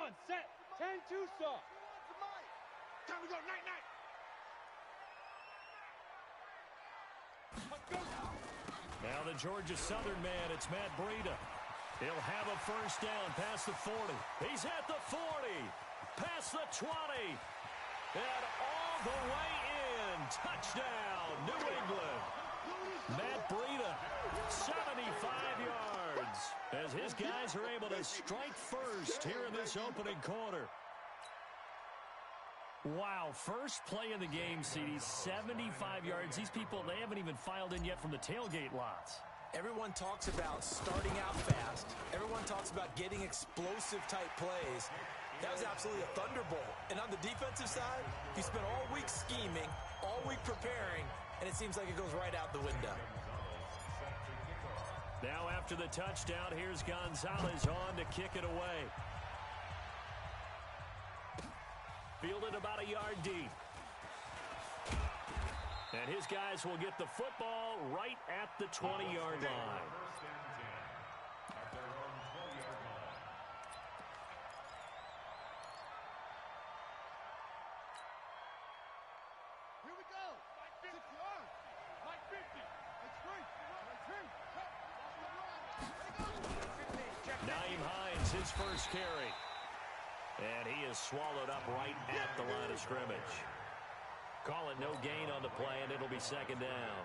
Run, set, 10-2 stop. Time to go, night-night. Now the Georgia Southern man, it's Matt Breida. He'll have a first down past the 40. He's at the 40, past the 20, and all the way in. Touchdown, New England. Matt Breida, 75 yards, as his guys are able to strike first here in this opening quarter. Wow, first play of the game, CD, 75 yards. These people, they haven't even filed in yet from the tailgate lots. Everyone talks about starting out fast. Everyone talks about getting explosive-type plays. That was absolutely a thunderbolt. And on the defensive side, you spent all week scheming, all week preparing, and it seems like it goes right out the window. Now after the touchdown, here's Gonzalez on to kick it away. Fielded about a yard deep. And his guys will get the football right at the 20-yard line. Here we go. Mike 50. Mike 50. Naeem Hines, his first carry. And he is swallowed up right at the line of scrimmage. Call it no gain on the play, and it'll be second down.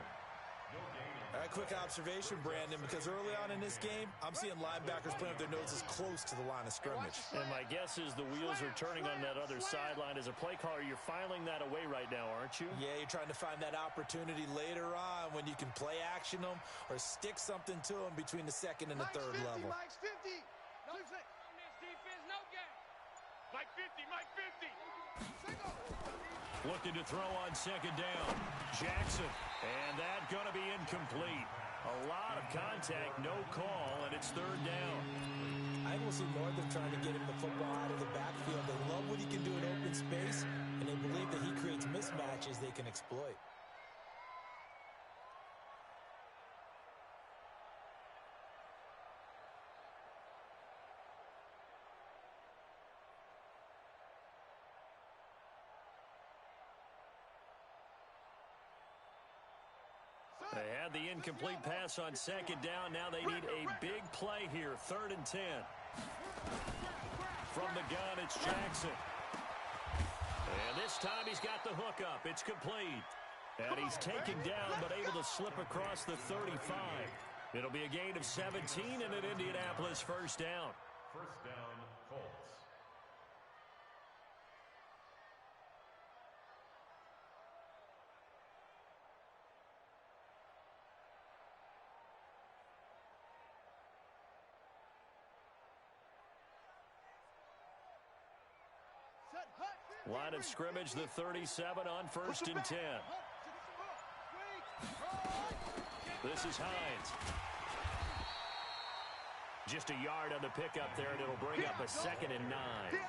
All right, quick observation, Brandon, because early on in this game, I'm seeing linebackers playing with their noses close to the line of scrimmage. And my guess is the wheels are turning on that other sideline. As a play caller, you're filing that away right now, aren't you? Yeah, you're trying to find that opportunity later on when you can play action them or stick something to them between the second and the third level. Mike's 50. No, on this defense, no game. Mike 50, Mike 50. Looking to throw on second down. Jackson. And that going to be incomplete. A lot of contact, no call, and it's third down. I think we'll see more of them trying to get him the football out of the backfield. They love what he can do in open space, and they believe that he creates mismatches they can exploit. They had the incomplete pass on second down. Now they need a big play here. 3rd and 10. From the gun, it's Jackson. And this time he's got the hook up. It's complete. And he's taken down but able to slip across the 35. It'll be a gain of 17 and an Indianapolis first down. First down, Colts. Line of scrimmage, the 37 on 1st and 10. This is Hines. Just a yard on the pickup there, and it'll bring up a 2nd and 9.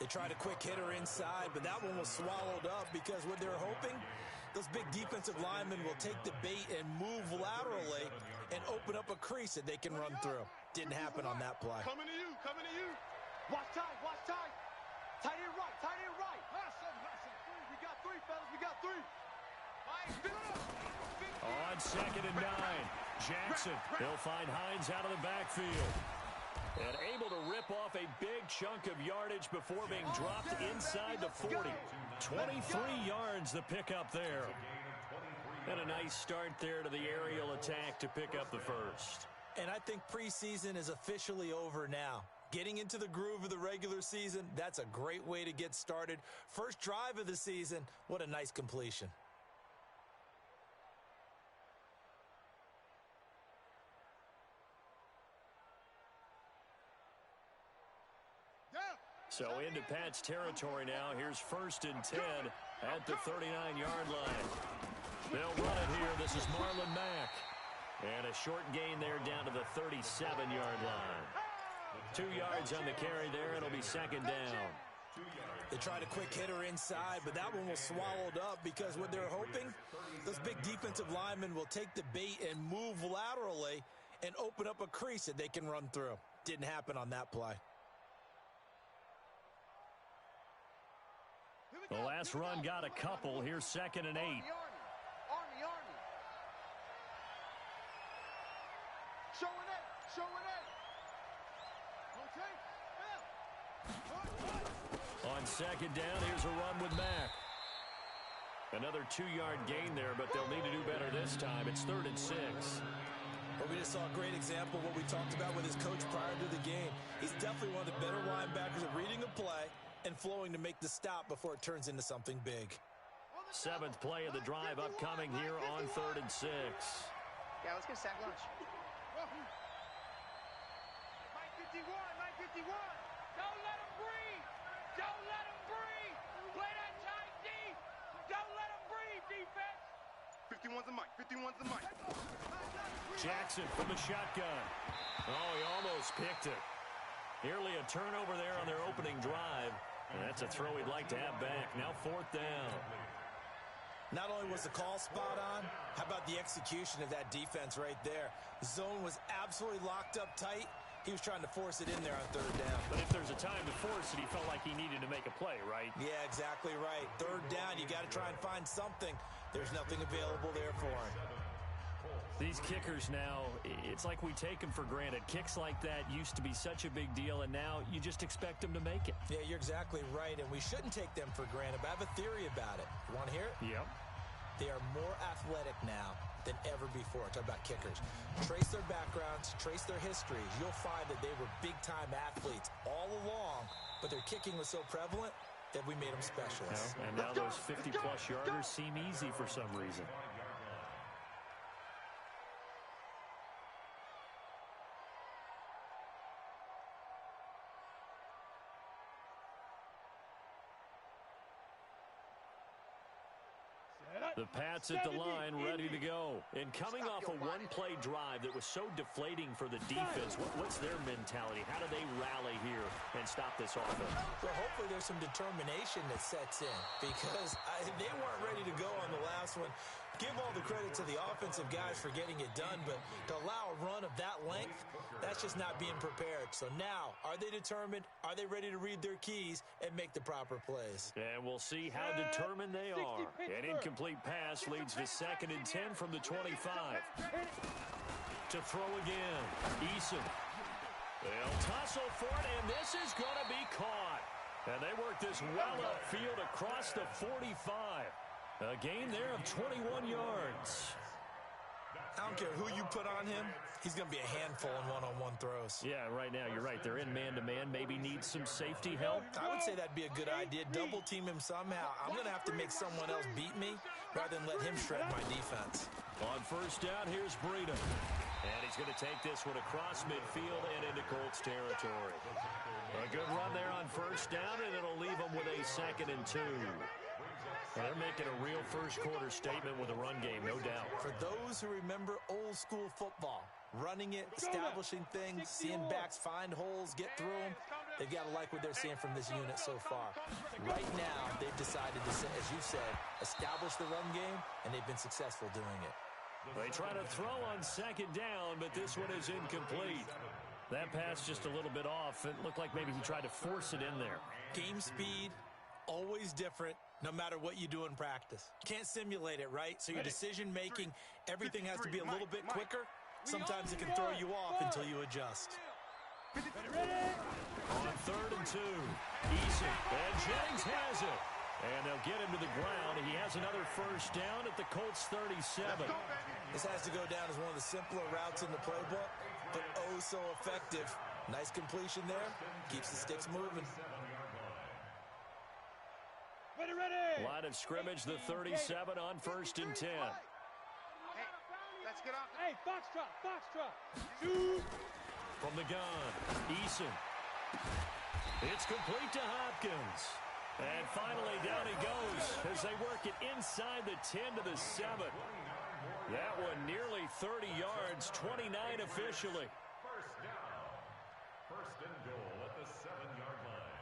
They tried a quick hitter inside, but that one was swallowed up because what they're hoping, those big defensive linemen will take the bait and move laterally and open up a crease that they can run through. Didn't happen on that play. Coming to you, coming to you. Watch tight, watch tight. Tight end right, tight end right. We got 3, fellas, we got 3. On 2nd and 9, Jackson. He'll find Hines out of the backfield. And able to rip off a big chunk of yardage before being dropped inside the 40. 23 yards the pickup there. And a nice start there to the aerial attack to pick up the first. And I think preseason is officially over now. Getting into the groove of the regular season, that's a great way to get started. First drive of the season, what a nice completion. So into Pat's territory now. Here's 1st and 10 at the 39-yard line. They'll run it here. This is Marlon Mack. And a short gain there down to the 37-yard line. 2 yards on the carry there. It'll be 2nd down. They tried a quick hitter inside, but that one was swallowed up because what they're hoping, those big defensive linemen will take the bait and move laterally and open up a crease that they can run through. Didn't happen on that play. The last run got a couple. Here's 2nd and 8. Army. Showing it. On 2nd down, here's a run with Mack. Another 2-yard gain there, but they'll need to do better this time. It's 3rd and 6. Well, we just saw a great example of what we talked about with his coach prior to the game. He's definitely one of the better linebackers at reading a play and flowing to make the stop before it turns into something big. 7th play of the drive upcoming here on 3rd and 6. Yeah, let's get a sack lunch. Mike 51. Don't let him breathe. Play that tight deep. Don't let him breathe, defense. 51's the mic. Jackson from the shotgun. Oh, he almost picked it. Nearly a turnover there on their opening drive. And that's a throw he'd like to have back. Now 4th down. Not only was the call spot on, how about the execution of that defense right there? Zone was absolutely locked up tight. He was trying to force it in there on 3rd down. But if there's a time to force it, he felt like he needed to make a play, right? Yeah, exactly right. 3rd down, you got to try and find something. There's nothing available there for him. These kickers now, it's like we take them for granted. Kicks like that used to be such a big deal, and now you just expect them to make it. Yeah, you're exactly right, and we shouldn't take them for granted, but I have a theory about it. You want to hear it? Yep. They are more athletic now than ever before. Talk about kickers. Trace their backgrounds, trace their histories. You'll find that they were big-time athletes all along, but their kicking was so prevalent that we made them specialists. And now those 50-plus yarders seem easy for some reason. The Pats at the line, ready to go. And coming off a one-play drive that was so deflating for the defense, what's their mentality? How do they rally here and stop this offense? Well, hopefully there's some determination that sets in because they weren't ready to go on the last one. Give all the credit to the offensive guys for getting it done, but to allow a run of that length, that's just not being prepared. So now, are they determined? Are they ready to read their keys and make the proper plays? And we'll see how determined they are. An incomplete pass leads to 2nd and 10 from the 25. To throw again, Eason. They'll tussle for it, and this is going to be caught. And they work this well upfield across the 45. A gain there of 21 yards. I don't care who you put on him. He's going to be a handful in one-on-one throws. Yeah, right now, you're right. They're in man-to-man. Maybe need some safety help. I would say that'd be a good idea. Double team him somehow. I'm going to have to make someone else beat me rather than let him shred my defense. On 1st down, here's Breida. And he's going to take this one across midfield and into Colts territory. A good run there on 1st down, and it'll leave them with a 2nd and 2. They're making a real first-quarter statement with a run game, no doubt. For those who remember old-school football, running it, establishing things, seeing backs find holes, get through them, they've got to like what they're seeing from this unit so far. Right now, they've decided to, as you said, establish the run game, and they've been successful doing it. They try to throw on 2nd down, but this one is incomplete. That pass just a little bit off. It looked like maybe he tried to force it in there. Game speed, always different, no matter what you do in practice. Can't simulate it, right? So your decision-making, everything has to be a little bit quicker. Sometimes it can throw you off until you adjust. On 3rd and 2, Eason, and Jennings has it. And they'll get him to the ground. He has another 1st down at the Colts 37. This has to go down as one of the simpler routes in the playbook, but oh so effective. Nice completion there. Keeps the sticks moving. Line of scrimmage, the 37 on 1st and 10. Hey, let's get off. Hey, Foxtrot. From the gun, Eason. It's complete to Hopkins. And finally, down he goes as they work it inside the 10 to the 7. That one nearly 30 yards, 29 officially. 1st down. 1st and goal at the 7-yard line.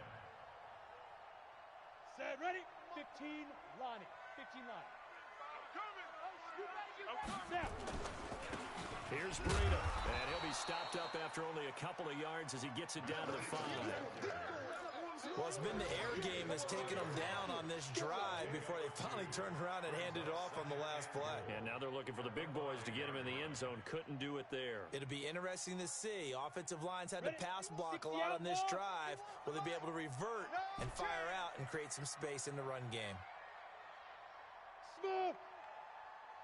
Set, ready? 15, Lonnie. 15, Lonnie. Here's Breida, and he'll be stopped up after only a couple of yards as he gets it down to the 5. Well, it's been the air game that's taken them down on this drive before they finally turned around and handed it off on the last play. And now they're looking for the big boys to get him in the end zone. Couldn't do it there. It'll be interesting to see. Offensive lines had to pass block a lot on this drive. Will they be able to revert and fire out and create some space in the run game? Smooth.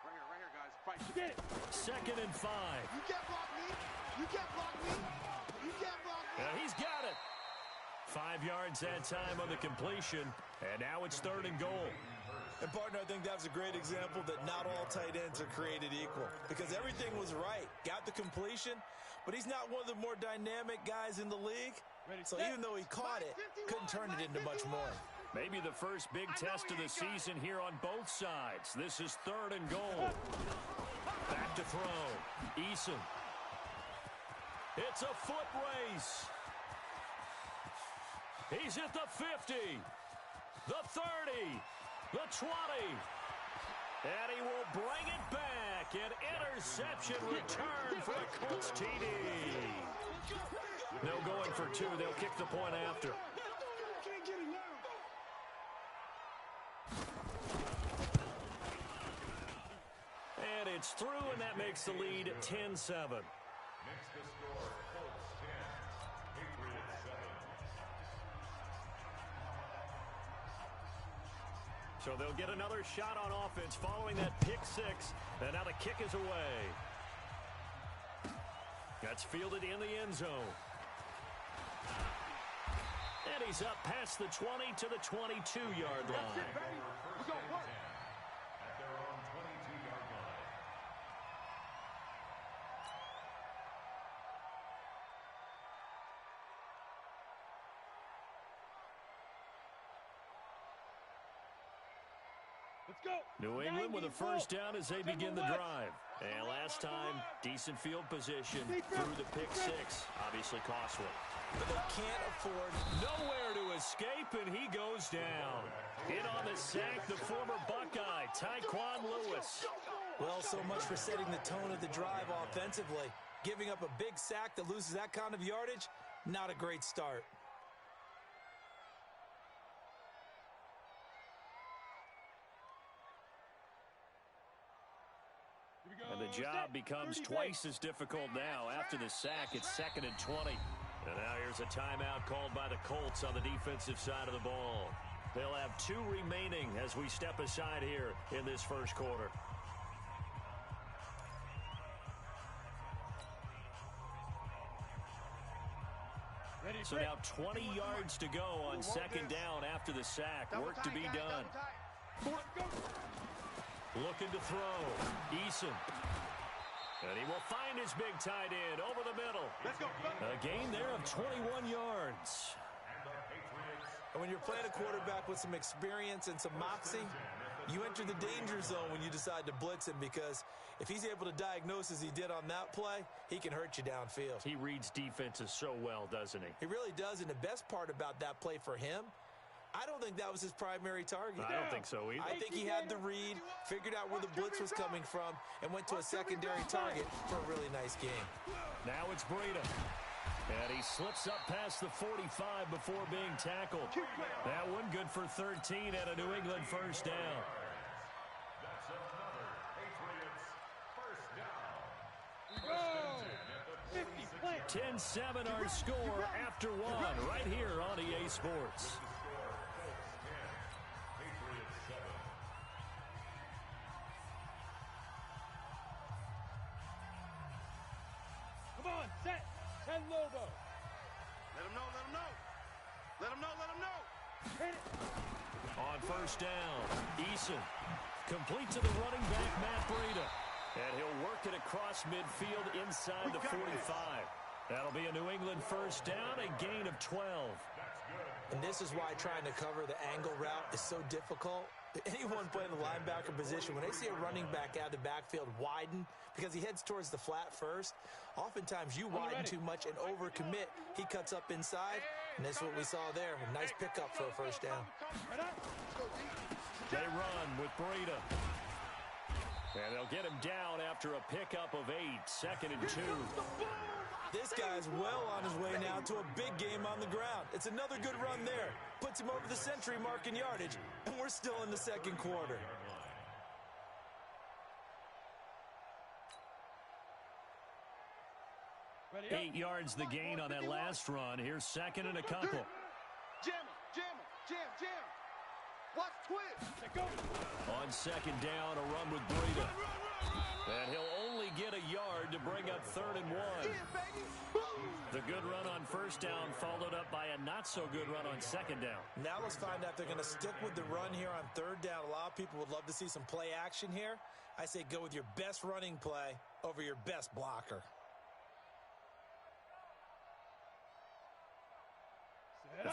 Right here, guys. Fight. Get it. 2nd and 5. You can't block me. You can't block me. You can't block me. And he's got it. 5 yards that time on the completion. And now it's 3rd and goal. And, partner, I think that's a great example that not all tight ends are created equal because everything was right. Got the completion, but he's not one of the more dynamic guys in the league. So even though he caught it, couldn't turn it into much more. Maybe the first big test of the season here on both sides. This is 3rd and goal. Back to throw. Eason. It's a foot race. He's at the 50, the 30, the 20, and he will bring it back. An interception return for a Colts TD. No going for 2. They'll kick the point after. And it's through, and that makes the lead 10-7. Next to score, Colts 10, Patriots 7. So they'll get another shot on offense following that pick 6. And now the kick is away. That's fielded in the end zone. And he's up past the 20 to the 22-yard line. We're going to work. At their own 22-yard line. Let's go. New England with a first down as they begin the drive. And last time, decent field position through the pick 6. Obviously costly. But they can't afford Nowhere to escape, and he goes down. In on the sack, the former Buckeye, Tyquan Lewis. Well, so much for setting the tone of the drive offensively. Giving up a big sack that loses that kind of yardage, not a great start. And the job becomes twice as difficult now. After the sack, it's 2nd and 20. And now here's a timeout called by the Colts on the defensive side of the ball. They'll have 2 remaining as we step aside here in this first quarter. So now 20 yards to go on 2nd down after the sack. Work to be done. Looking to throw. Eason. And he will find his big tight end over the middle. Let's go. A gain there of 21 yards. And when you're playing a quarterback with some experience and some moxie, you enter the danger zone when you decide to blitz him because if he's able to diagnose as he did on that play, he can hurt you downfield. He reads defenses so well, doesn't he? He really does, and the best part about that play for him, I don't think that was his primary target. I don't think so either. I think he had the read, figured out where the blitz was coming from, and went to a secondary target for a really nice game. Now it's Breida. And he slips up past the 45 before being tackled. That one good for 13 and a New England first down. That's another Patriots first down. Go. 50, play. 10-7 our score after 1 right here on EA Sports. Come on, set. And Lobo. Let him know, let him know. Let him know, let him know. Hit it. On first down, Eason complete to the running back, Matt Breida. And he'll work it across midfield inside the 45. That'll be a New England first down, a gain of 12. And this is why trying to cover the angle route is so difficult. Anyone playing the linebacker position, when they see a running back out of the backfield widen because he heads towards the flat first, oftentimes you widen too much and overcommit. He cuts up inside, and that's what we saw there. A nice pickup for a first down. They run with Breida. And they'll get him down after a pickup of 8. 2nd and 2. This guy's well on his way now to a big game on the ground. It's another good run there. Puts him over the century mark in yardage, and we're still in the second quarter. Ready, 8 yards the gain on that last run. Here's second and a couple. Jam him, jam him, jam. Watch twist. On second down, a run with Breida. And he'll only get a yard to bring up 3rd and 1. The good run on first down followed up by a not-so-good run on second down. Now let's find out if they're going to stick with the run here on 3rd down. A lot of people would love to see some play action here. I say go with your best running play over your best blocker.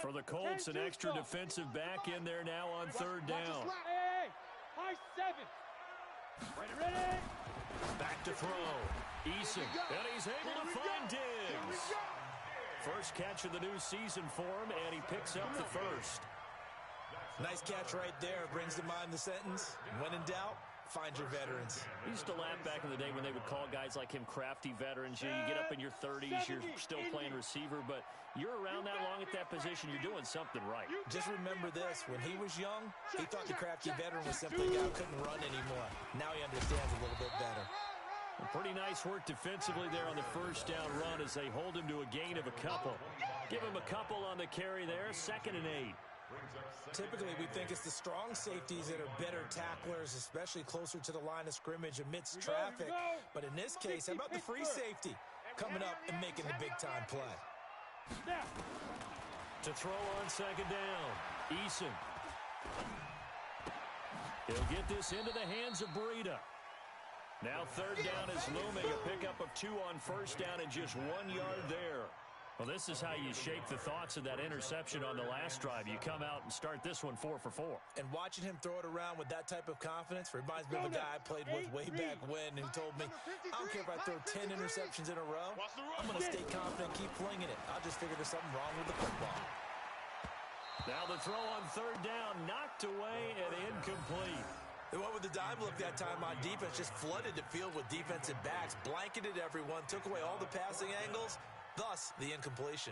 For the Colts, an extra defensive back in there now on 3rd down. Hey, high 7. Ready. Back to throw. Eason, and he's able to find Diggs. First catch of the new season for him, and he picks up the first. Nice catch right there. Brings to mind the sentence, when in doubt, find your veterans. I used to laugh back in the day when they would call guys like him crafty veterans. You get up in your 30s, you're still playing receiver, but you're around that long at that position, you're doing something right. Just remember this, when he was young, he thought the crafty veteran was simply a guy who couldn't run anymore. Now he understands a little bit better. Pretty nice work defensively there on the first down run as they hold him to a gain of a couple. Give him a couple on the carry there, 2nd and 8. Typically, we think it's the strong safeties that are better tacklers, especially closer to the line of scrimmage amidst traffic. But in this case, how about the free safety coming up and making the big-time play? To throw on second down, Eason. He'll get this into the hands of Breida. Now 3rd down is looming, a pickup of 2 on first down and just 1 yard there. Well, this is how you shape the thoughts of that interception on the last drive. You come out and start this one 4 for 4. And watching him throw it around with that type of confidence reminds me of a guy I played with way back when who told me, I don't care if I throw 10 interceptions in a row, I'm going to stay confident and keep flinging it. I'll just figure there's something wrong with the football. Now the throw on 3rd down, knocked away and incomplete. They went with the dime look that time on defense, just flooded the field with defensive backs, blanketed everyone, took away all the passing angles, thus the incompletion.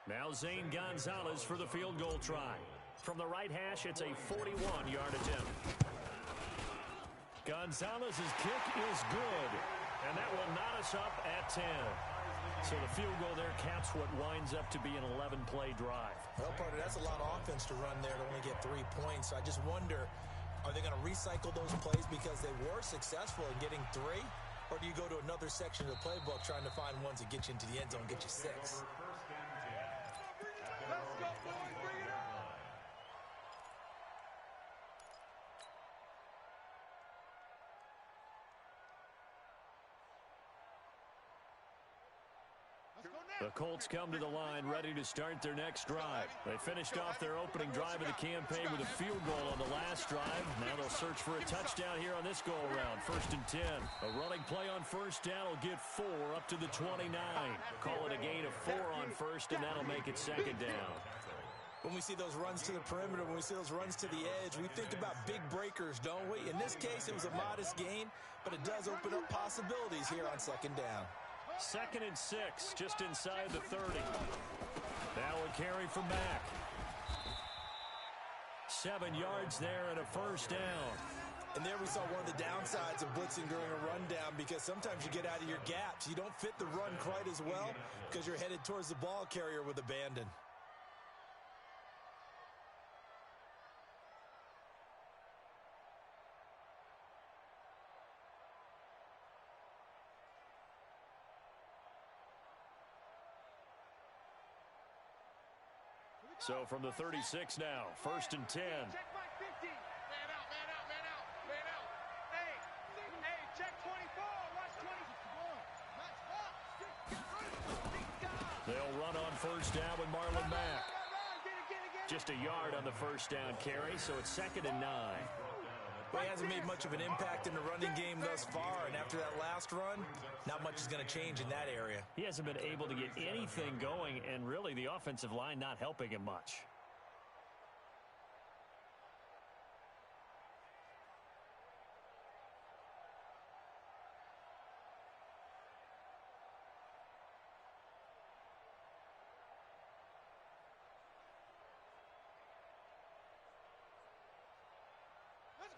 Now Zane Gonzalez for the field goal try. From the right hash, it's a 41-yard attempt. Gonzalez's kick is good, and that will knot us up at 10. So the field goal there caps what winds up to be an 11-play drive. Well, partner, that's a lot of offense to run there to only get 3 points. I just wonder, are they going to recycle those plays because they were successful in getting 3? Or do you go to another section of the playbook trying to find ones that get you into the end zone and get you 6? Let's go, boys. Bring it up. The Colts come to the line ready to start their next drive. They finished off their opening drive of the campaign with a field goal on the last drive. Now they'll search for a touchdown here on this go-around. 1st and 10. A running play on first down will get 4 up to the 29. Call it a gain of 4 on first, and that'll make it 2nd down. When we see those runs to the perimeter, when we see those runs to the edge, we think about big breakers, don't we? In this case, it was a modest gain, but it does open up possibilities here on 2nd down. 2nd and 6, just inside the 30. Now a carry from Mack. 7 yards there and a first down. And there we saw one of the downsides of blitzing during a rundown, because sometimes you get out of your gaps. You don't fit the run quite as well because you're headed towards the ball carrier with abandon. So from the 36 now, 1st and 10. Check my 50. Man out, man out, man out, man out. Hey, check 24. Watch 20. They'll run on first down with Marlon Mack. Get it. Just a yard on the first down carry, so it's 2nd and 9. Well, he hasn't made much of an impact in the running game thus far, and after that last run, not much is going to change in that area. He hasn't been able to get anything going, and really the offensive line not helping him much.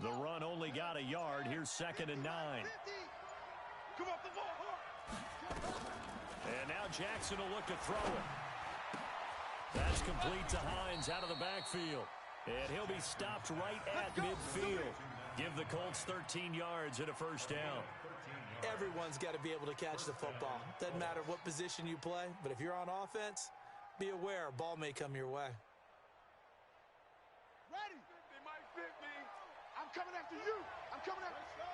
The run only got a yard. Here's 2nd and 9. Come off the ball hard. And now Jackson will look to throw it. That's complete to Hines out of the backfield. And he'll be stopped right at midfield. Give the Colts 13 yards and a first down. Everyone's got to be able to catch the football. Doesn't matter what position you play, but if you're on offense, be aware a ball may come your way. Ready? 50, Mike, 50. I'm coming after you. I'm coming after you.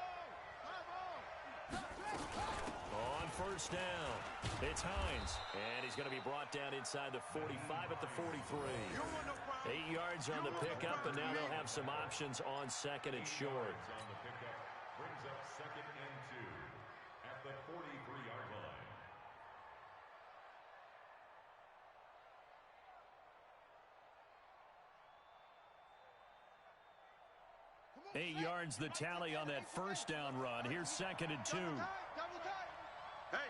On first down, it's Hines. And he's going to be brought down inside the 45 at the 43. 8 yards on the pickup, and now they'll have some options on 2nd and short. On the pickup brings up 2nd and 2 at the 43-yard line. 8 yards the tally on that first down run. Here's 2nd and 2. Hey.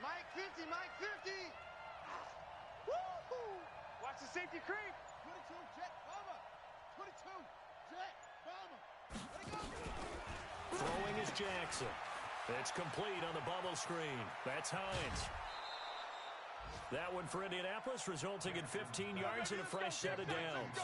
Mike 50, Mike 50. Woo-hoo. Watch the safety creep. 22, jet bomber. 22, jet bomber. Let it go. Throwing is Jackson. It's complete on the bubble screen. That's Hines. That one for Indianapolis, resulting in 15 yards and a fresh set of downs.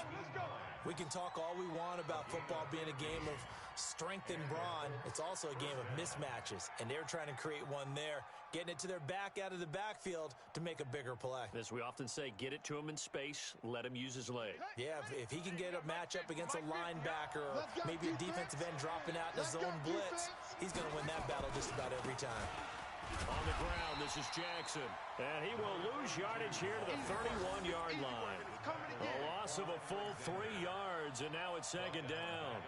We can talk all we want about football being a game of strength and brawn. It's also a game of mismatches, and they're trying to create one there, getting it to their back out of the backfield to make a bigger play. As we often say, get it to him in space, let him use his leg. Yeah, if he can get a matchup against a linebacker or maybe a defensive end dropping out in a zone blitz, he's going to win that battle just about every time. On the ground, this is Jackson. And he will lose yardage here to the 31-yard line. A loss of a full 3 yards, and now it's 2nd down.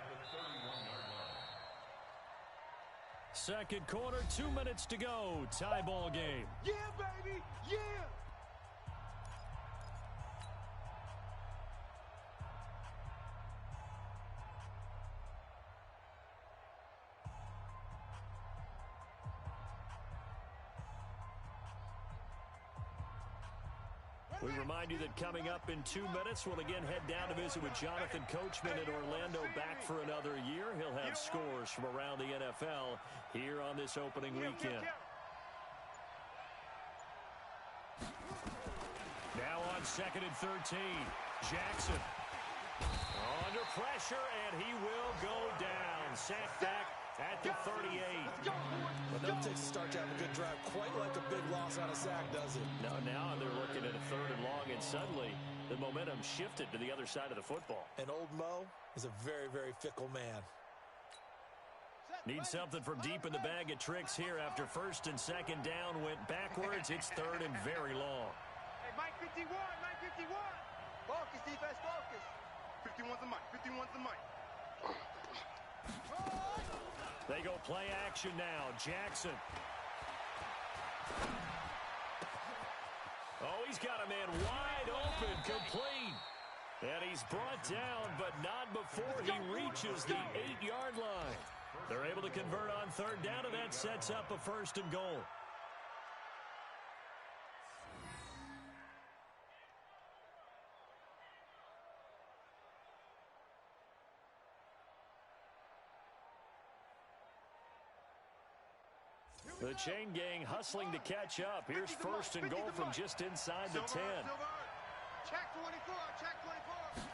Second quarter, 2 minutes to go. Tie ball game. Yeah, baby, yeah. We remind you that coming up in 2 minutes, we'll again head down to visit with Jonathan Coachman in Orlando, back for another year. He'll have scores from around the NFL here on this opening weekend. Now on 2nd and 13, Jackson under pressure, and he will go down. Sack back at the 38. But no Texas start to have a good drive, quite like a big loss on a sack, does it? No, now they're looking at a 3rd and long, and suddenly the momentum shifted to the other side of the football. And old Mo is a very, very fickle man. Need something from deep in the bag of tricks here after 1st and 2nd down went backwards. It's 3rd and very long. Hey, Mike 51, Mike 51. Focus, defense, focus. 51's the mic. 51's the mic. They go play action now. Jackson. Oh, he's got a man wide open, complete. And he's brought down, but not before he reaches the 8-yard line. They're able to convert on 3rd down, and that sets up a 1st and goal. The chain gang hustling to catch up. Here's 1st and goal from just inside the 10. Check 24, check 24.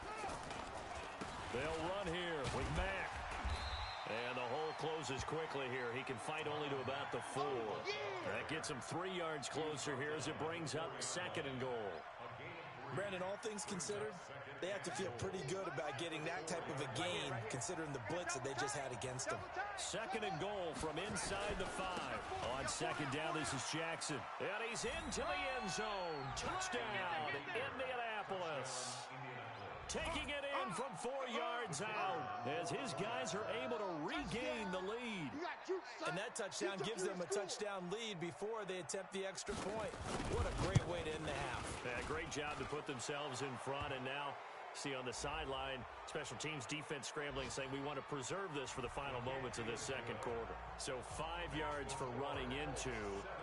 They'll run here with Mack. And the hole closes quickly here. He can fight only to about the 4. That gets him 3 yards closer here as it brings up 2nd and goal. Brandon, all things considered, they have to feel pretty good about getting that type of a gain, considering the blitz that they just had against them. 2nd and goal from inside the 5. On 2nd down, this is Jackson. And he's into the end zone. Touchdown, Indianapolis. Taking it in from 4 yards out as his guys are able to regain the lead. And that touchdown gives them a touchdown lead before they attempt the extra point. What a great way to end the half. Yeah, great job to put themselves in front, and now see on the sideline, special teams defense scrambling, saying we want to preserve this for the final moments of this 2nd quarter. So 5 yards for running into.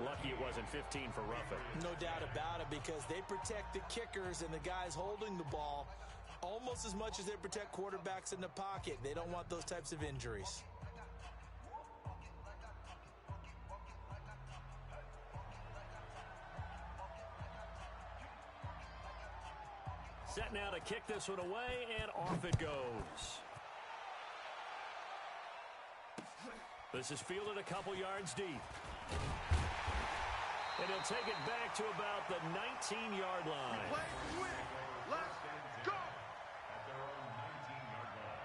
Lucky it wasn't 15 for roughing. No doubt about it, because they protect the kickers and the guys holding the ball almost as much as they protect quarterbacks in the pocket. They don't want those types of injuries. Set now to kick this one away, and off it goes. This is fielded a couple yards deep. And he'll take it back to about the 19-yard line. Let's go! At their own 19-yard line.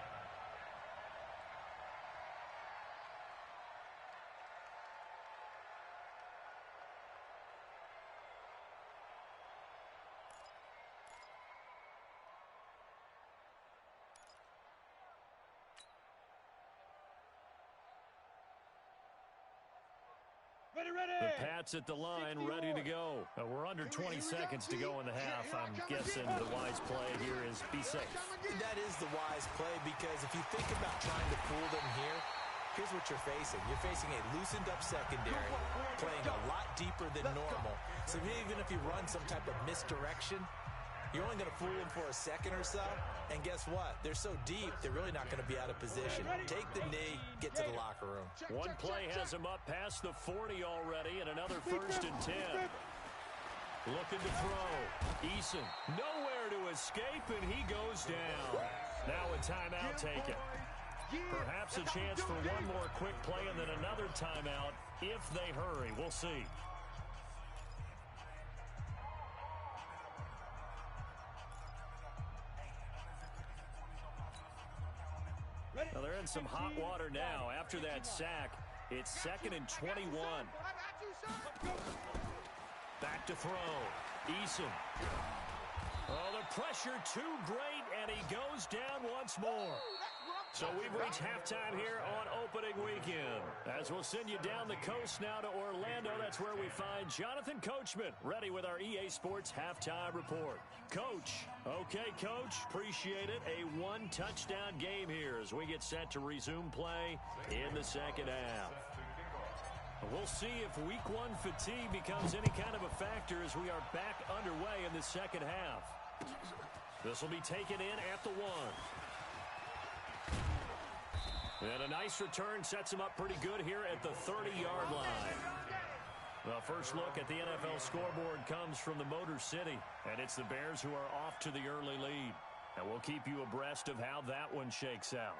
The Pats at the line, ready to go. We're under 20 seconds to go in the half. I'm guessing the wise play here is be safe. That is the wise play, because if you think about trying to fool them here, here's what you're facing. You're facing a loosened-up secondary, playing a lot deeper than normal. So even if you run some type of misdirection, you're only going to fool them for a second or so. And guess what? They're so deep, they're really not going to be out of position. Take the knee, get to the locker room. One play has him up past the 40 already, and another 1st and 10. Looking to throw. Eason nowhere to escape, and he goes down. Now a timeout taken. Perhaps a chance for one more quick play and then another timeout if they hurry. We'll see. Well, they're in some hot water now. After that sack, it's 2nd and 21. Back to throw. Eason. Oh, the pressure too great, and he goes down once more. So we've reached halftime here on opening weekend. As we'll send you down the coast now to Orlando, that's where we find Jonathan Coachman, ready with our EA Sports Halftime Report. Coach. Okay, Coach. Appreciate it. A one-touchdown game here as we get set to resume play in the second half. We'll see if week one fatigue becomes any kind of a factor as we are back underway in the second half. This will be taken in at the 1. And a nice return sets him up pretty good here at the 30-yard line. The first look at the NFL scoreboard comes from the Motor City, and it's the Bears who are off to the early lead. And we'll keep you abreast of how that one shakes out.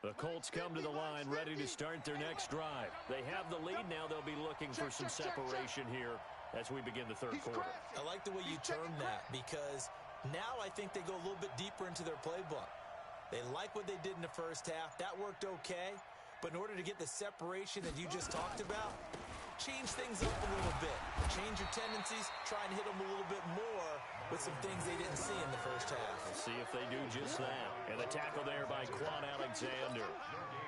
The Colts come to the line ready to start their next drive. They have the lead now. They'll be looking for some separation here as we begin the third quarter. I like the way you term that, because now I think they go a little bit deeper into their playbook. They like what they did in the first half. That worked okay. But in order to get the separation that you just talked about, change things up a little bit. Change your tendencies. Try and hit them a little bit more with some things they didn't see in the first half. We'll see if they do just that. And the tackle there by Quan Alexander.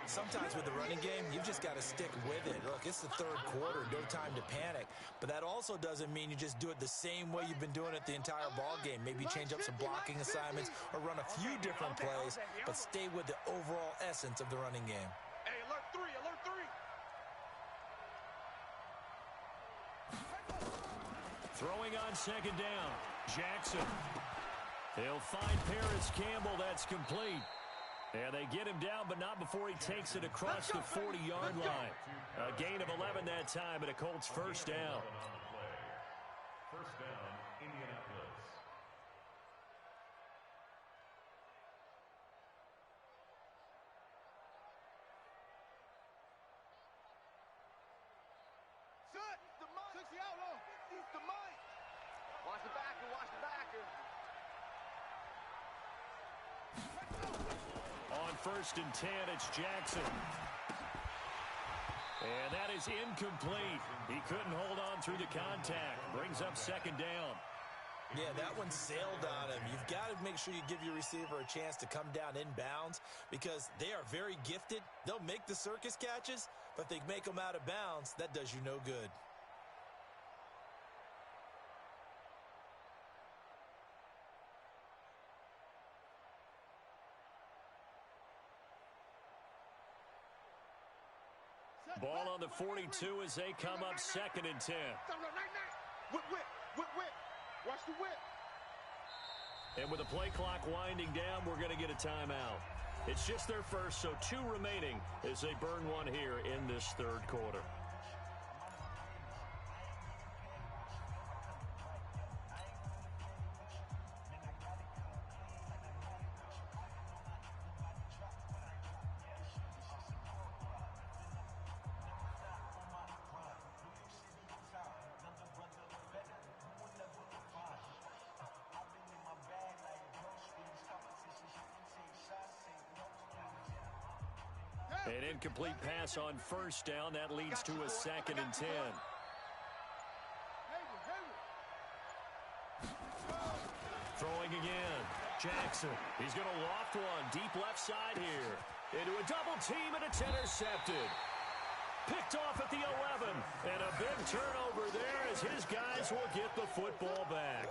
Sometimes with the running game, you've just got to stick with it. Look, it's the third quarter, no time to panic. But that also doesn't mean you just do it the same way you've been doing it the entire ball game. Maybe change up some blocking assignments or run a few different plays, but stay with the overall essence of the running game. Hey, alert 3, alert 3. Throwing on second down. Jackson. He'll find Paris Campbell. That's complete. And they get him down, but not before he takes it across the 40-yard line. A gain of 11 that time, and a Colts first down. First down, Indianapolis. Set. The mic. 60 outlaw. He's the mic. Watch the backer, watch the backer. On 1st and 10, it's Jackson. And that is incomplete. He couldn't hold on through the contact. Brings up second down. Yeah, that one sailed on him. You've got to make sure you give your receiver a chance to come down inbounds because they are very gifted. They'll make the circus catches, but if they make them out of bounds, that does you no good. Ball on the 42 as they come up 2nd and 10. Whip, whip, whip, whip. Watch the whip. And with the play clock winding down, we're going to get a timeout. It's just their first, so 2 remaining as they burn one here in this 3rd quarter. An incomplete pass on 1st down. That leads to a 2nd and 10. Throwing again. Jackson. He's going to loft one. Deep left side here. Into a double team, and it's intercepted. Picked off at the 11. And a big turnover there as his guys will get the football back.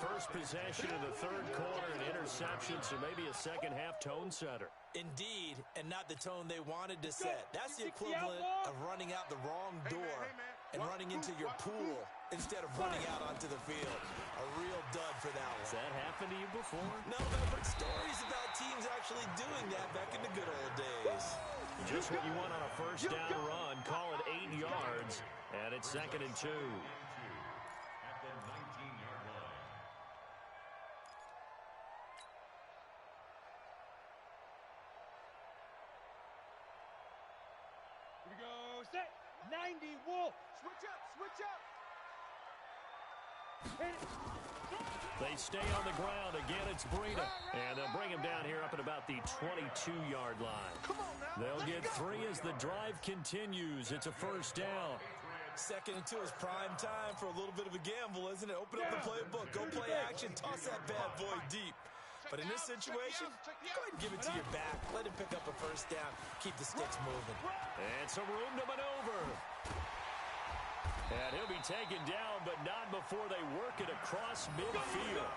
First possession in the 3rd quarter, an interception, so maybe a second-half tone setter. Indeed, and not the tone they wanted to set. That's the equivalent of running out the wrong door and running into your pool instead of running out onto the field. A real dud for that one. Has that happened to you before? No, but I've heard stories about teams actually doing that back in the good old days. Just what you want on a 1st down run. Call it 8 yards, and it's 2nd and 2. At the 19-yard line. Here we go. Set. 90 Wolf. Switch up. Switch up. Hit it. They stay on the ground. Again, it's Breida. And they'll bring him down here up at about the 22-yard line. They'll get 3 as the drive continues. It's a 1st down. 2nd and 2 is prime time for a little bit of a gamble, isn't it? Open up the playbook. Go play action. Toss that bad boy deep. But in this situation, go ahead and give it to your back. Let him pick up a 1st down. Keep the sticks moving. And some room to maneuver. And he'll be taken down, but not before they work it across midfield.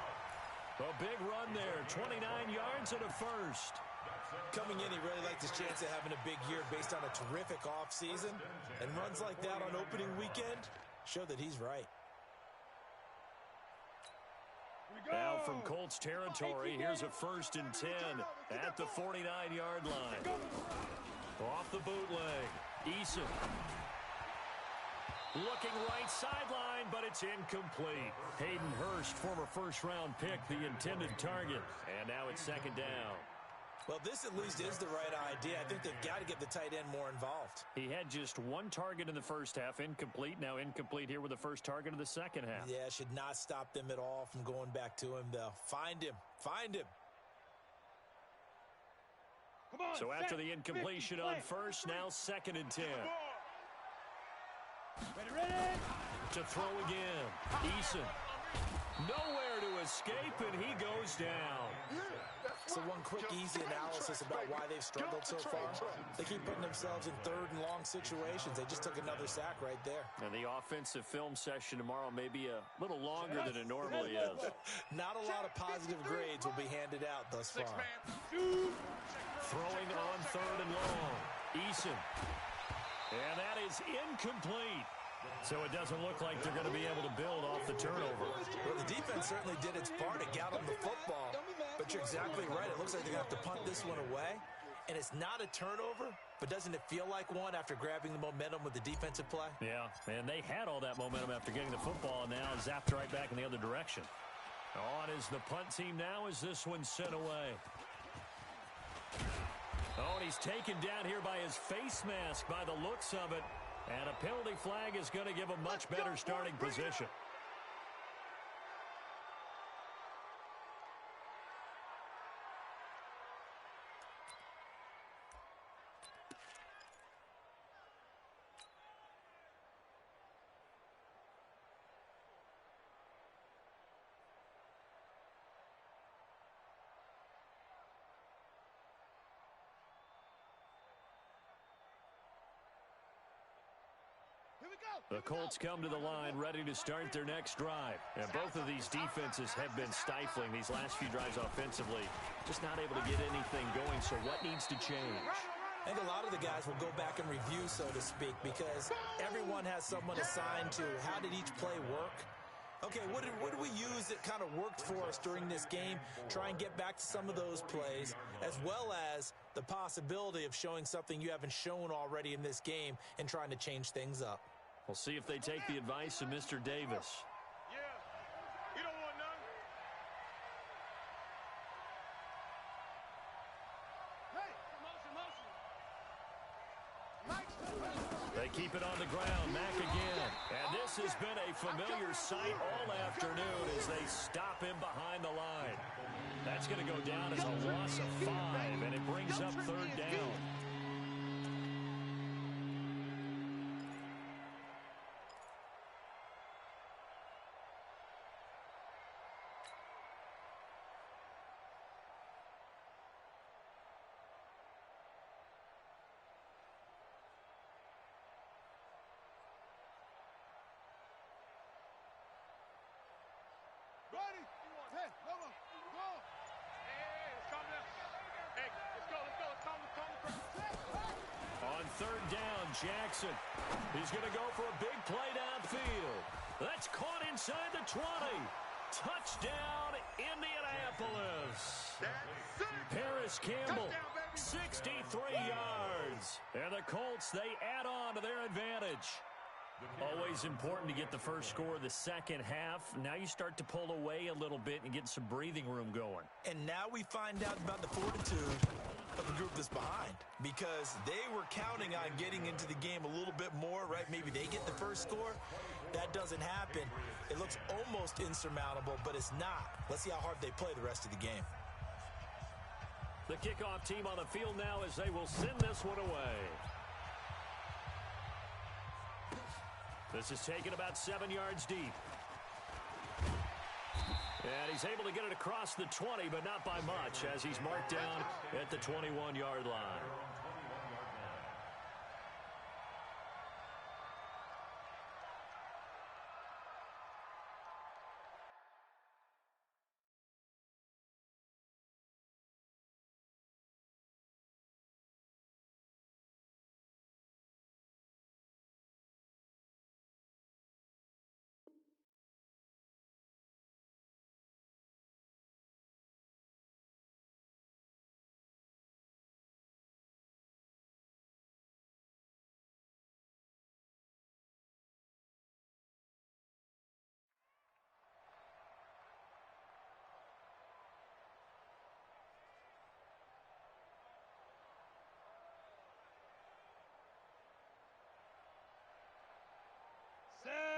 A big run there, 29 yards and a 1st. Coming in, he really liked his chance of having a big year based on a terrific offseason. And runs like that on opening weekend show that he's right. Now from Colts territory, here's a 1st and 10 at the 49-yard line. Off the bootleg, Eason. Looking right sideline, but it's incomplete. Hayden Hurst, former 1st-round pick, the intended target. And now it's 2nd down. Well, this at least is the right idea. I think they've got to get the tight end more involved. He had just 1 target in the 1st half, incomplete. Now incomplete here with the 1st target of the 2nd half. Yeah, should not stop them at all from going back to him, though. Find him. Find him. Come on, so after the incompletion on 1st, now 2nd and 10. Ready. To throw again. Eason. Nowhere to escape, and he goes down. So one quick, easy analysis about why they've struggled so far. They keep putting themselves in 3rd and long situations. They just took another sack right there. And the offensive film session tomorrow may be a little longer than it normally is. Not a lot of positive grades will be handed out thus far. Throwing on 3rd and long. Eason. And that is incomplete. So it doesn't look like they're going to be able to build off the turnover. Well, the defense certainly did its part to get them the football. But you're exactly right. It looks like they're going to have to punt this one away. And it's not a turnover, but doesn't it feel like one after grabbing the momentum with the defensive play? Yeah, and they had all that momentum after getting the football, and now zapped right back in the other direction. On is the punt team now as this one's sent away. Oh, and he's taken down here by his face mask by the looks of it. And a penalty flag is going to give a much better starting position. The Colts come to the line ready to start their next drive. And both of these defenses have been stifling these last few drives offensively. Just not able to get anything going, so what needs to change? I think a lot of the guys will go back and review, so to speak, because everyone has someone assigned to how did each play work. Okay, what did we use that kind of worked for us during this game? Try and get back to some of those plays, as well as the possibility of showing something you haven't shown already in this game and trying to change things up. We'll see if they take the advice of Mr. Davis. Yeah, you don't want none. They keep it on the ground. Mack again. And this has been a familiar sight all afternoon as they stop him behind the line. That's going to go down as a loss of 5, and it brings up 3rd down. Ready? Hey, no, no, go. Hey, let's calm down. Hey, let's go. Calm down. On 3rd down, Jackson. He's going to go for a big play downfield. That's caught inside the 20. Touchdown, Indianapolis. Harris Campbell, 63 yards. And the Colts, they add on to their advantage. Always important to get the first score of the second half. Now you start to pull away a little bit and get some breathing room going. And now we find out about the fortitude of the group that's behind, because they were counting on getting into the game a little bit more, right? Maybe they get the first score. That doesn't happen. It looks almost insurmountable, but it's not. Let's see how hard they play the rest of the game. The kickoff team on the field now as they will send this one away. This is taken about 7 yards deep. And he's able to get it across the 20, but not by much, as he's marked down at the 21-yard line.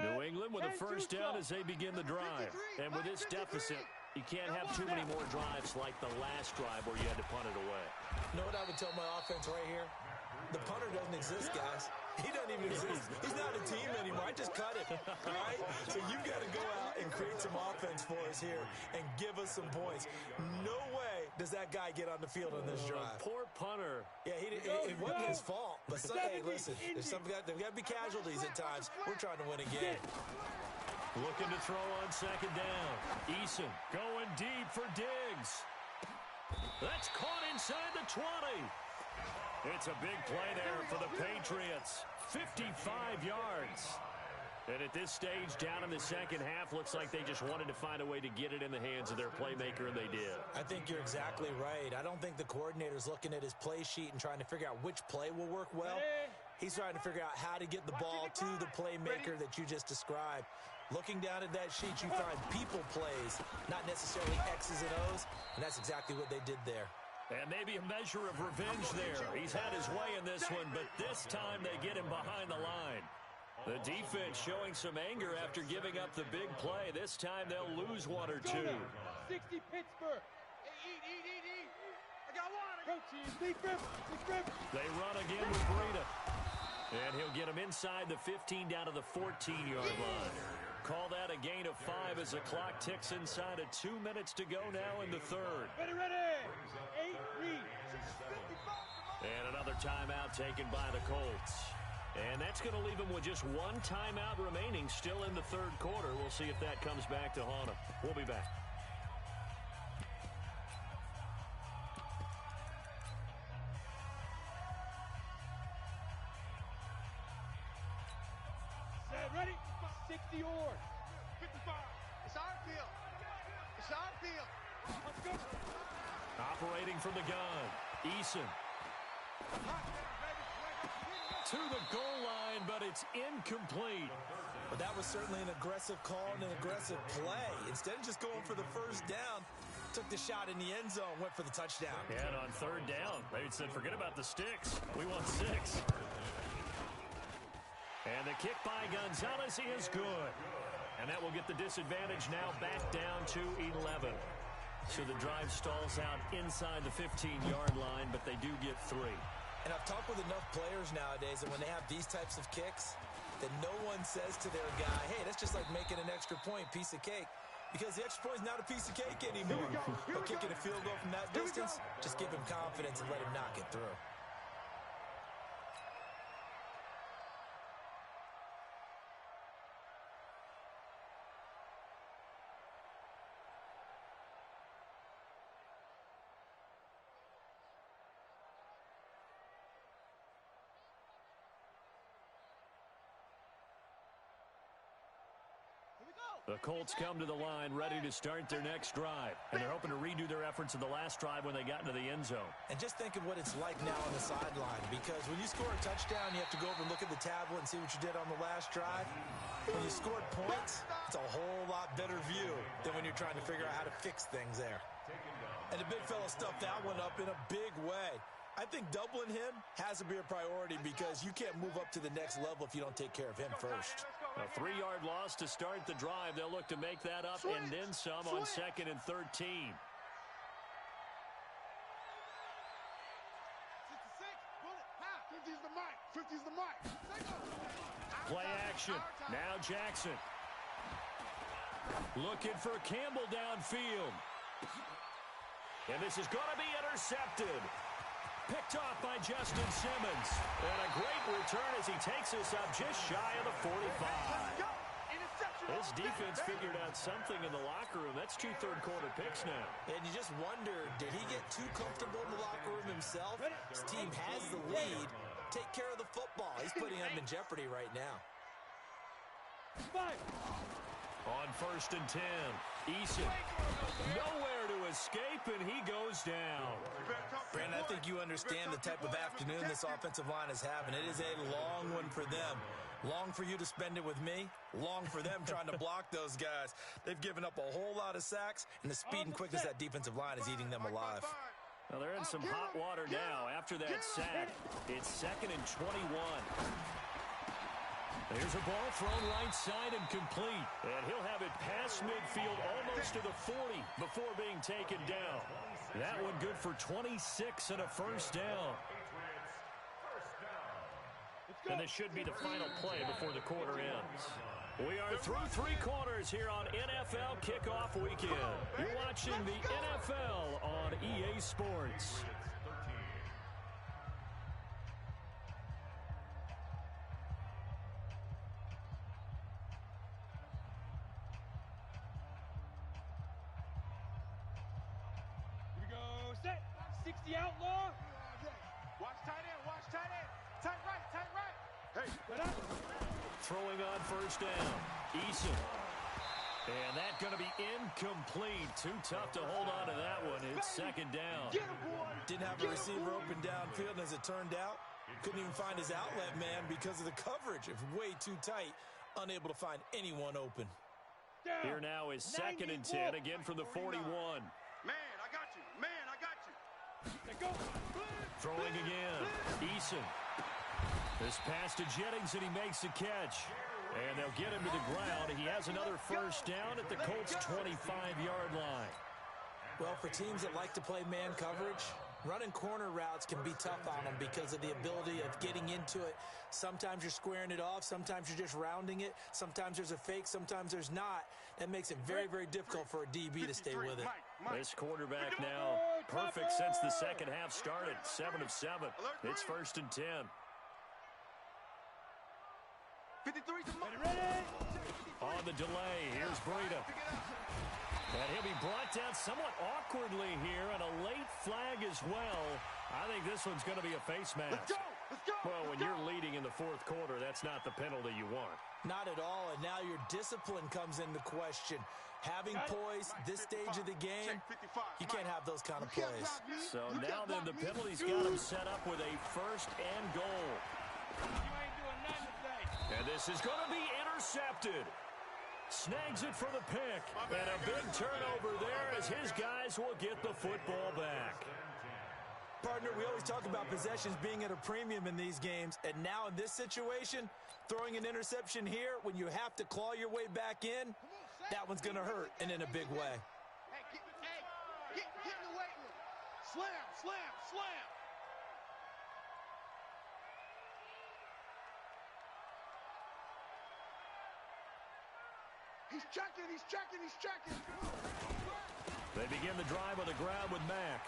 New England with a first down as they begin the drive. And with this deficit, you can't have too many more drives like the last drive where you had to punt it away. You know what I would tell my offense right here? The punter doesn't exist, guys. He doesn't even exist. He's not a team anymore. I just cut it, all right? So you've got to go out and create some offense for us here and give us some points. No way does that guy get on the field on this drive. Poor punter. Yeah, it wasn't his fault. But hey, listen, there's got to be casualties at times. We're trying to win a game. Looking to throw on 2nd down. Eason going deep for Diggs. That's caught inside the 20. It's a big play there for the Patriots. 55 yards. And at this stage, down in the second half, looks like they just wanted to find a way to get it in the hands of their playmaker, and they did. I think you're exactly right. I don't think the coordinator's looking at his play sheet and trying to figure out which play will work well. He's trying to figure out how to get the ball to the playmaker that you just described. Looking down at that sheet, you find people plays, not necessarily X's and O's, and that's exactly what they did there. And maybe a measure of revenge there. He's had his way in this one, but this time they get him behind the line. The defense showing some anger after giving up the big play. This time they'll lose 1 or 2. 60 Pittsburgh. Hey, eat. I got one. They run again with Breida. And he'll get him inside the 15 down to the 14-yard line. Call that a gain of 5 as the clock ticks inside of 2 minutes to go now in the third. Ready. 8 read. And another timeout taken by the Colts. And that's going to leave them with just 1 timeout remaining still in the third quarter. We'll see if that comes back to haunt them. We'll be back. Ready? 60 or 55. It's our field. It's our field. Let's go. Operating from the gun. Eason. To the goal line, but it's incomplete. But that was certainly an aggressive call and an aggressive play. Instead of just going for the first down, took the shot in the end zone, went for the touchdown. And on third down, they said, forget about the sticks. We want 6. And the kick by Gonzalez is good. And that will get the disadvantage now back down to 11. So the drive stalls out inside the 15-yard line, but they do get 3. And I've talked with enough players nowadays that when they have these types of kicks, that no one says to their guy, hey, that's just like making an extra point, piece of cake. Because the extra point is not a piece of cake anymore. But kicking a field goal from that distance, just give him confidence and let him knock it through. The Colts come to the line ready to start their next drive. And they're hoping to redo their efforts in the last drive when they got into the end zone. And just think of what it's like now on the sideline. Because when you score a touchdown, you have to go over and look at the tablet and see what you did on the last drive. When you scored points, it's a whole lot better view than when you're trying to figure out how to fix things there. And the big fella stuffed that one up in a big way. I think doubling him has to be a priority because you can't move up to the next level if you don't take care of him first. A 3-yard loss to start the drive. They'll look to make that up and then some on 2nd and 13. 50's the mic. 50's the mic. Play action. Now Jackson. Looking for Campbell downfield. And this is going to be intercepted. Picked off by Justin Simmons. And a great return as he takes us up just shy of the 45. This defense figured out something in the locker room. That's 2 third-quarter picks now. And you just wonder, did he get too comfortable in the locker room himself? His team has the lead. Take care of the football. He's putting them in jeopardy right now. On 1st and 10, Eason. Nowhere to escape, and he goes down. Brandon, I think you understand the type of afternoon this offensive line is having. It is a long one for them. Long for you to spend it with me. Long for them trying to block those guys. They've given up a whole lot of sacks, and the speed and quickness of that defensive line is eating them alive. Well, they're in some hot water now after that sack. It's 2nd and 21. There's a ball thrown right side and complete. And he'll have it past midfield almost to the 40 before being taken down. That one good for 26 and a first down. And this should be the final play before the quarter ends. We are through 3 quarters here on NFL Kickoff Weekend. You're watching the NFL on EA Sports. Here we go. Set. 60 outlaw. Watch tight end. Watch tight end. Tight right. Tight right. Hey. Get up. Throwing on first down. Eason. And that's going to be incomplete. Too tough to hold on to that one. It's 2nd down. Didn't have a receiver open downfield, and as it turned out, couldn't even find his outlet man because of the coverage. It was way too tight, unable to find anyone open. Here now is 2nd and 10, again from the 41. Man, I got you. Man, I got you. Go. Throwing again. Eason. This pass to Jennings, and he makes the catch. And they'll get him to the ground. He has another first down at the Colts' 25-yard line. Well, for teams that like to play man coverage, running corner routes can be tough on them because of the ability of getting into it. Sometimes you're squaring it off. Sometimes you're just rounding it. Sometimes there's a fake. Sometimes there's not. That makes it very, very difficult for a DB to stay with it. This quarterback now perfect since the second half started. 7 of 7. It's 1st and 10. 53's the mic. Ready. On the delay, here's Breida. And he'll be brought down somewhat awkwardly here, and a late flag as well. I think this one's going to be a face mask. Let's go. Let's go. Well, when you're leading in the fourth quarter, that's not the penalty you want. Not at all, and now your discipline comes into question. Having poise this stage of the game, you can't have those kind of plays. So now then the penalty's got him set up with a first and goal. You ain't doing nothing today. And this is going to be intercepted. Snags it for the pick. And a big turnover there as his guys will get the football back. Partner, we always talk about possessions being at a premium in these games, and now in this situation, throwing an interception here when you have to claw your way back in, that one's going to hurt, and in a big way. Get in the weight room. Slam, slam, slam. He's checking, he's checking, he's checking. They begin the drive on the ground with Mack.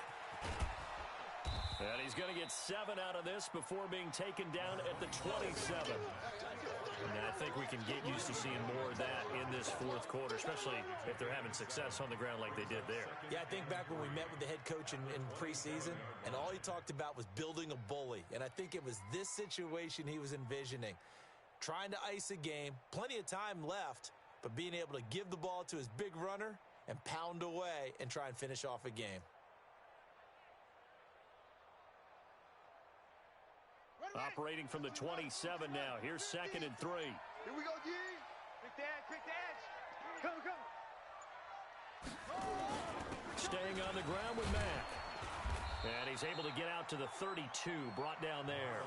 And he's going to get 7 out of this before being taken down at the 27. And I think we can get used to seeing more of that in this fourth quarter, especially if they're having success on the ground like they did there. Yeah, I think back when we met with the head coach in preseason, and all he talked about was building a bully. And I think it was this situation he was envisioning. Trying to ice a game, plenty of time left, but being able to give the ball to his big runner and pound away and try and finish off a game. Operating from the 27 now. Here's 2nd and 3. Here we go, G. Pick the edge, pick the edge. Come, come. Staying on the ground with Mack. And he's able to get out to the 32, brought down there.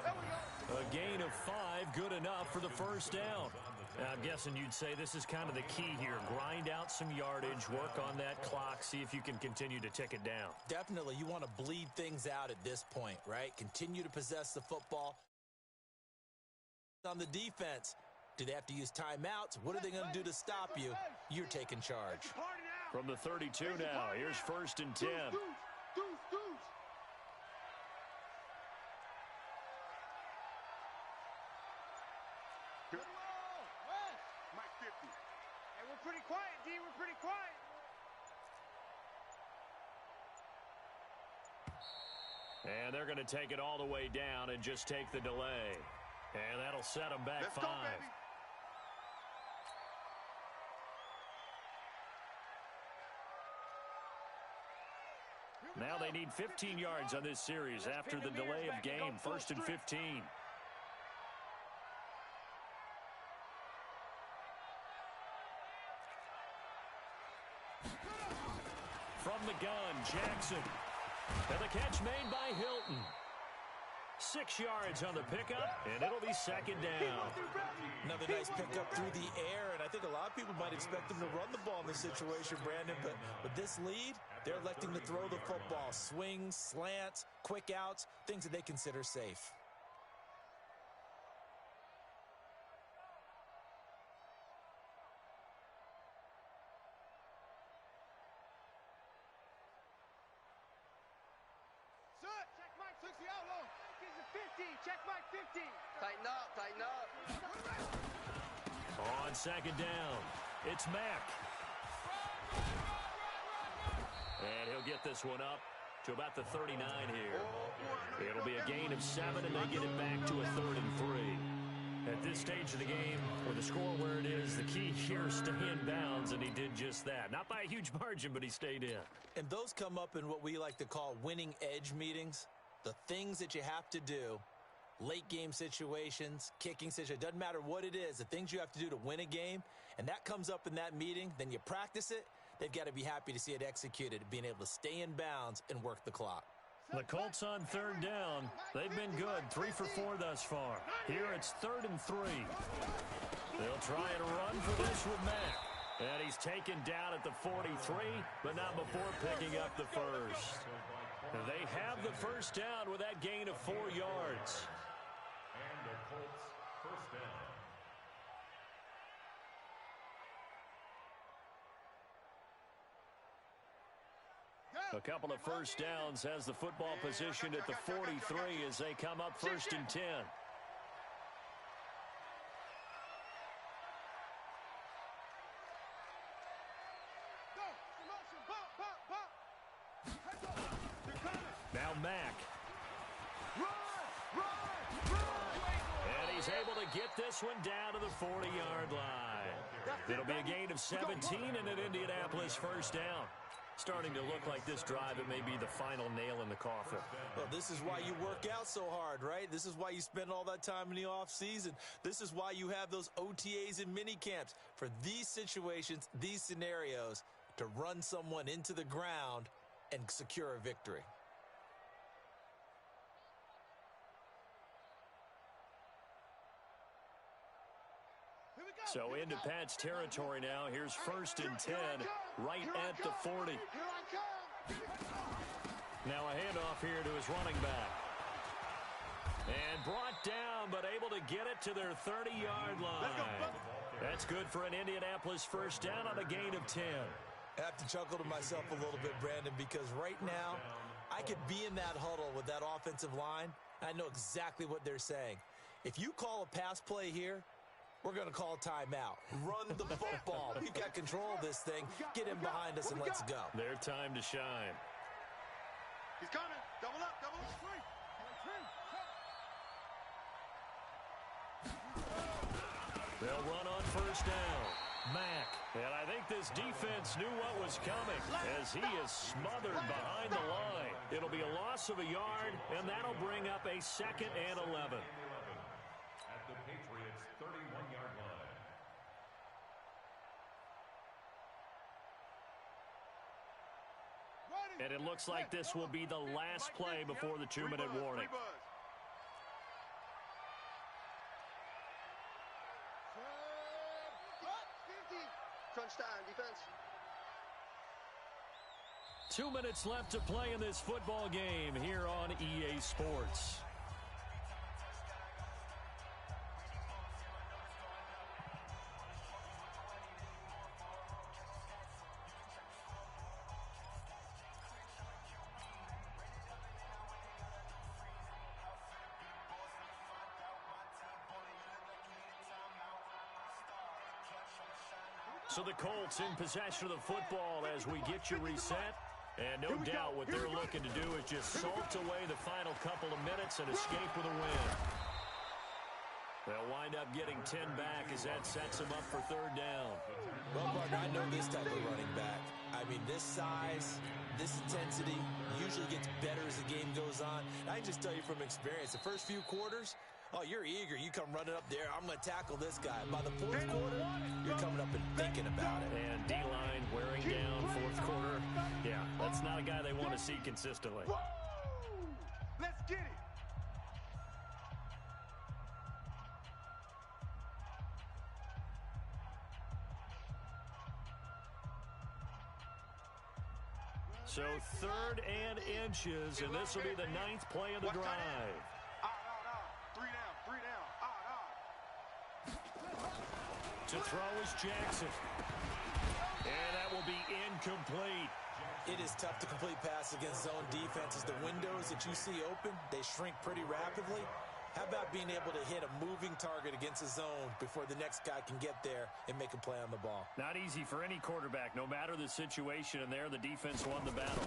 A gain of 5, good enough for the first down. I'm guessing you'd say this is kind of the key here. Grind out some yardage, work on that clock, see if you can continue to tick it down. Definitely, you want to bleed things out at this point, right? Continue to possess the football. On the defense, do they have to use timeouts? What are they going to do to stop you? You're taking charge. From the 32 now, here's 1st and 10. Pretty quiet, D. We're pretty quiet. And they're going to take it all the way down and just take the delay. And that'll set them back 5. Now they need 15 yards on this series after the delay of game. 1st and 15. From the gun, Jackson. And the catch made by Hilton. 6 yards on the pickup, and it'll be 2nd down. Another nice pickup through the air, and I think a lot of people might expect them to run the ball in this situation, Brandon, but with this lead, they're electing to throw the football. Swings, slants, quick outs, things that they consider safe. Check my 50. Tighten up, tighten up. On 2nd down, it's Mack. And he'll get this one up to about the 39 here. It'll be a gain of 7, and they get it back to a 3rd and 3. At this stage of the game, with the score where it is, the key here is stay in bounds, and he did just that. Not by a huge margin, but he stayed in. And those come up in what we like to call winning edge meetings. The things that you have to do. Late game situations, kicking situations, doesn't matter what it is, the things you have to do to win a game, and that comes up in that meeting, then you practice it, they've got to be happy to see it executed, being able to stay in bounds and work the clock. The Colts on 3rd down. They've been good, 3 for 4 thus far. Here it's 3rd and 3. They'll try and run for this with Mack. And he's taken down at the 43, but not before picking up the first. They have the first down with that gain of 4 yards. And the Colts first down. A couple of first downs has the football positioned at the 43 as they come up 1st and 10. Now Mack. is able to get this one down to the 40-yard line. It'll be a gain of 17 and an Indianapolis first down. Starting to look like this drive, it may be the final nail in the coffin. Well, this is why you work out so hard, right? This is why you spend all that time in the offseason. This is why you have those OTAs and mini camps for these situations, these scenarios, to run someone into the ground and secure a victory. So into Pat's territory now. Here's 1st and 10, right at the 40. Now a handoff here to his running back. And brought down, but able to get it to their 30-yard line. That's good for an Indianapolis first down on a gain of 10. I have to chuckle to myself a little bit, Brandon, because right now I could be in that huddle with that offensive line. And I know exactly what they're saying. If you call a pass play here, we're going to call timeout. Run the football. We've got control of this thing. Get him behind us and let's go. Their time to shine. He's coming. Double up, double up. They'll run on first down. Mack. And I think this defense knew what was coming as he is smothered behind the line. It'll be a loss of a yard, and that'll bring up a 2nd and 11. At the Patriots' 31-yard line. And it looks like this will be the last play before the 2-minute warning. Crunch time, defense. 2 minutes left to play in this football game here on EA Sports. So the Colts in possession of the football as we get you reset. And no doubt what they're looking to do is just salt away the final couple of minutes and escape with a win. They'll wind up getting 10 back as that sets them up for 3rd down. Well, partner, I know this type of running back. I mean, this size, this intensity usually gets better as the game goes on. I can just tell you from experience, the first few quarters, oh, you're eager. You come running up there. I'm going to tackle this guy. By the 4th quarter, you're coming up and thinking about it. And D-line wearing down 4th quarter. Yeah, that's not a guy they want to see consistently. Let's get it. So 3rd and inches, and this will be the 9th play of the drive. Three down. To throw is Jackson. And that will be incomplete. It is tough to complete pass against zone defenses. The windows that you see open, they shrink pretty rapidly. How about being able to hit a moving target against a zone before the next guy can get there and make a play on the ball? Not easy for any quarterback, no matter the situation, and there the defense won the battle.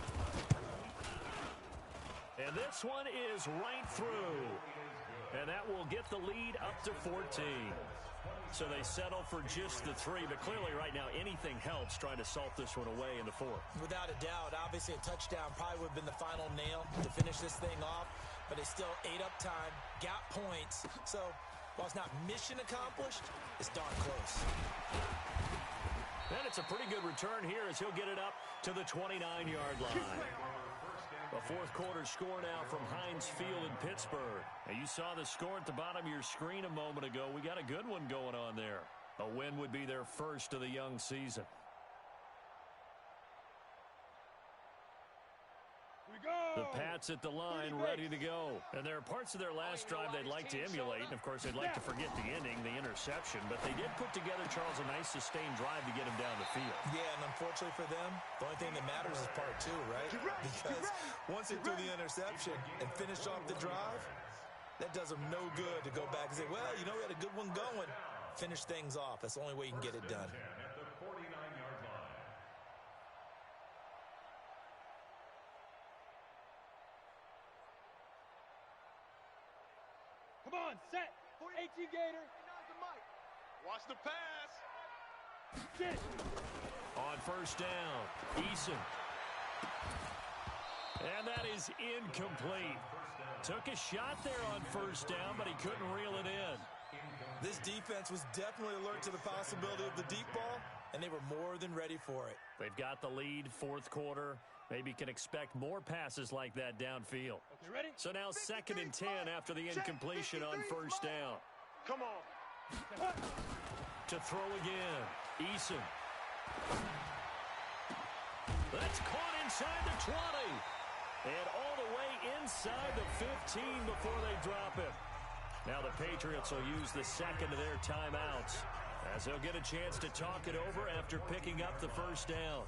And this one is right through. And that will get the lead up to 14. So they settle for just the 3, but clearly right now anything helps trying to salt this one away in the 4th. Without a doubt, obviously a touchdown probably would have been the final nail to finish this thing off, but they still ate up time, got points. So while it's not mission accomplished, it's darn close. And it's a pretty good return here as he'll get it up to the 29-yard line. A 4th quarter score now from Heinz Field in Pittsburgh. Now you saw the score at the bottom of your screen a moment ago. We got a good one going on there. A win would be their first of the young season. The Pats at the line, ready to go. And there are parts of their last drive they'd like to emulate. And, of course, they'd like to forget the ending, the interception. But they did put together, Charles, a nice sustained drive to get him down the field. Yeah, and unfortunately for them, the only thing that matters is part 2, right? Because once they threw the interception and finished off the drive, that does them no good to go back and say, well, you know, we had a good one going. Finish things off. That's the only way you can get it done. At the 49-yard line. Come on, set. 18 Gator. Watch the pass. On first down, Eason. And that is incomplete. Took a shot there on first down, but he couldn't reel it in. This defense was definitely alert to the possibility of the deep ball, and they were more than ready for it. They've got the lead, fourth quarter. Maybe can expect more passes like that downfield. You ready? So now 2nd and 10 after the incompletion on first down. Come on. To throw again, Eason. That's caught inside the 20. And all the way inside the 15 before they drop it. Now the Patriots will use the second of their timeouts, as they'll get a chance to talk it over after picking up the first down.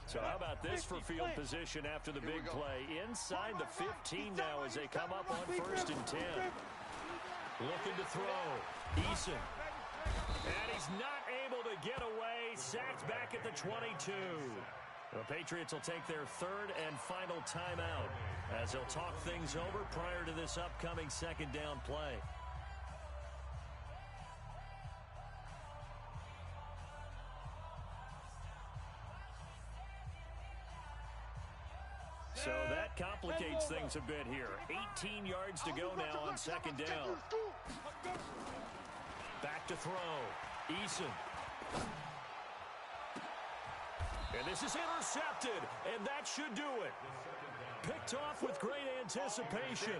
So how about this for field position after the big play? Inside the 15 now as they come up on 1st and 10. Looking to throw. Eason. And he's not able to get away. Sacked back at the 22. The Patriots will take their 3rd and final timeout as they'll talk things over prior to this upcoming 2nd down play. So that complicates things a bit here. 18 yards to go now on 2nd down. Back to throw. Eason. And this is intercepted, and that should do it. Picked off with great anticipation.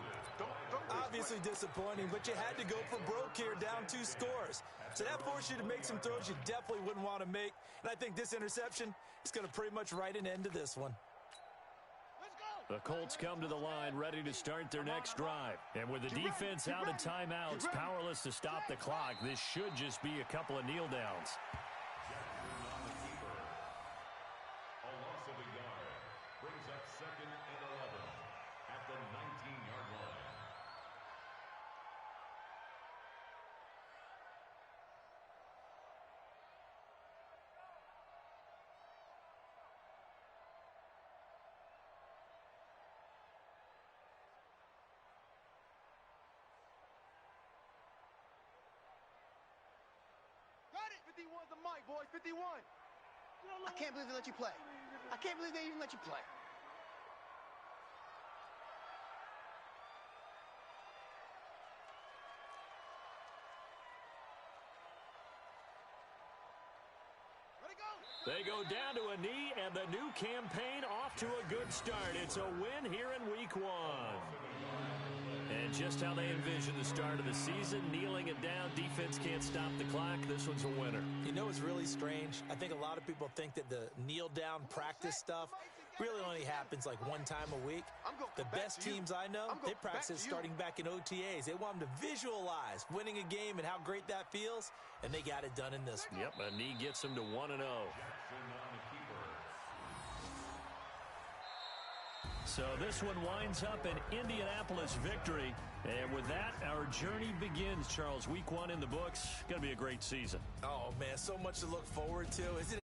Obviously disappointing, but you had to go for broke here, down 2 scores. So that forced you to make some throws you definitely wouldn't want to make. And I think this interception is going to pretty much write an end to this one. The Colts come to the line ready to start their next drive. And with the defense out of timeouts, powerless to stop the clock, this should just be a couple of kneel downs. A loss of a yard brings up 2nd and 11 at the 19-yard line. Got it! 51's the mic, boys. 51. I can't believe they let you play. I can't believe they even let you play. They go down to a knee, and the new campaign off to a good start. It's a win here in Week 1. And just how they envision the start of the season, kneeling it down, defense can't stop the clock. This one's a winner. You know what's really strange? I think a lot of people think that the kneel-down practice stuff really only happens like one time a week. The best teams I know, they practice starting back in OTAs. They want them to visualize winning a game and how great that feels, and they got it done in this one. Yep, a knee gets them to 1-0. So this one winds up an Indianapolis victory. And with that, our journey begins, Charles. Week 1 in the books. Going to be a great season. Oh, man, so much to look forward to. Is it